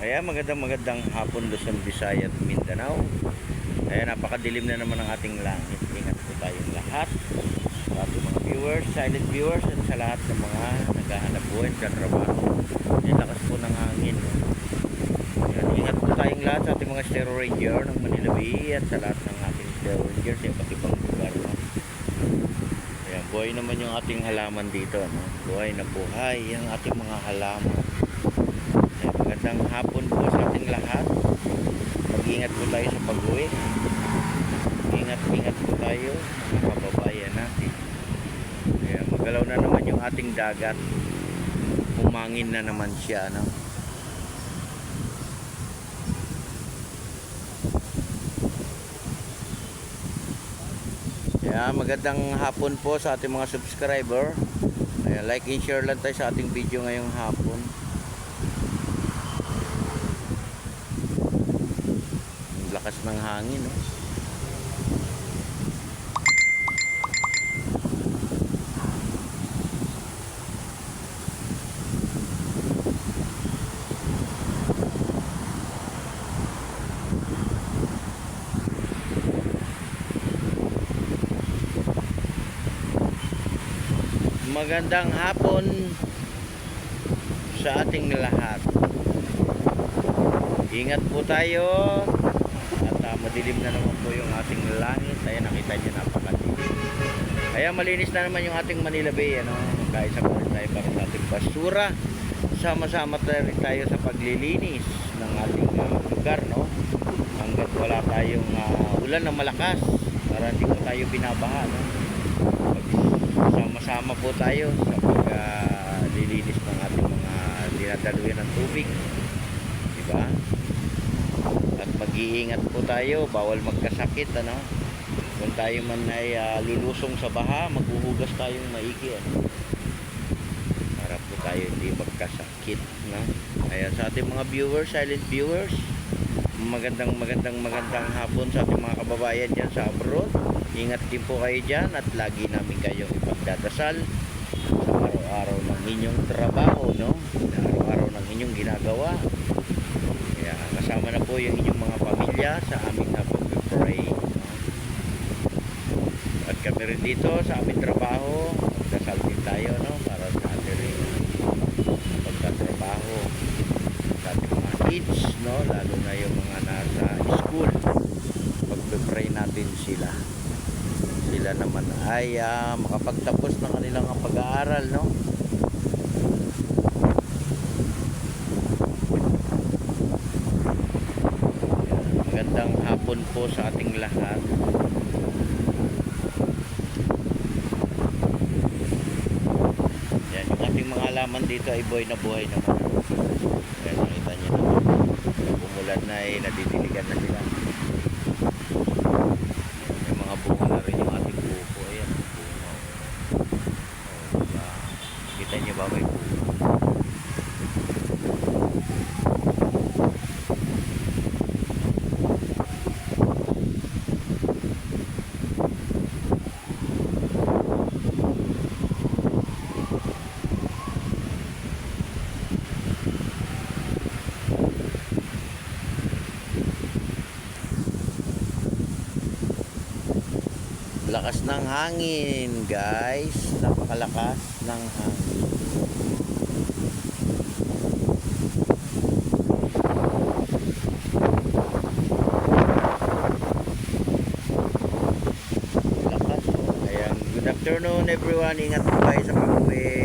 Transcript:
Kaya magandang hapon Luzon, Visayas at Mindanao. Kaya napakadilim na naman ang ating langit. Ingat po tayong lahat. Sa ating mga viewers, silent viewers, at sa lahat ng mga naghahanap buhay sa trabaho. Yung lakas po ng hangin. Ayan, ingat po tayong lahat sa ating mga Stero Ranger ng Manila Bay at sa lahat ng ating Stero Ranger sa iba't ibang lugar. No? Ayan, buhay naman yung ating halaman dito. No? Buhay na buhay ang ating mga halaman. Magandang hapon po sa ating lahat. Mag-ingat po tayo sa pag-uwi. Ingat po tayo mga kababayan natin. Kaya magalaw na naman yung ating dagat. Humangin na naman siya, no? Kaya magandang hapon po sa ating mga subscriber. Kaya like and share lang tayo sa ating video ngayong hapon. Lakas ng hangin, no? Magandang hapon sa ating lahat. Ingat po tayo. At madilim na naman po yung ating langit. Ayan, nakita nyo, napakadilim. Kaya malinis na naman yung ating Manila Bay, ano? Kaisa pa rin tayo para sa ating basura. Sama-sama rin tayo sa paglilinis ng ating lugar, no? Hanggat wala tayong ulan na malakas para hindi po tayo binabaha, no? Sama-sama po tayo sa paglilinis ng ating mga dinadaluyan ng tubig, diba? At mag-iingat po tayo, bawal magkasakit, ano? Kung tayo man ay lulusong sa baha, maghuhugas tayong maigi, ano? Para po tayo hindi magkasakit, no? Kaya sa ating mga viewers, silent viewers, magandang hapon sa ating mga kababayan dyan sa abroad. Ingat din po kayo dyan at lagi namin kayong ipagdadasal sa araw-araw ng inyong trabaho, no? Sa araw-araw ng inyong ginagawa. Kaya kasama na po yung inyong mga pamilya sa aming pag-pray. At kami rin dito sa aming trabaho, magdasal din tayo, no? Para sa ating rin pagtatrabaho sa ating mga kids, no? Lalo na yung mga nasa school, pag-pray natin sila naman ay makapagtapos ng kanilang pag-aaral, no? Magandang hapon po sa ating lahat. Yan, yung ating mga halaman dito ay buhay na buhay naman. Kaya nakita nyo naman, umulan na ay nadidiligan na sila. May mga bunga na rin yung ating buko. Ayan, bunga. Diba? Kita nyo ba may buko? Lakas ng hangin, guys. Napakalakas ng hangin. Lakas. Ayan, good afternoon everyone. Ingat po kayo sa pag-uwi.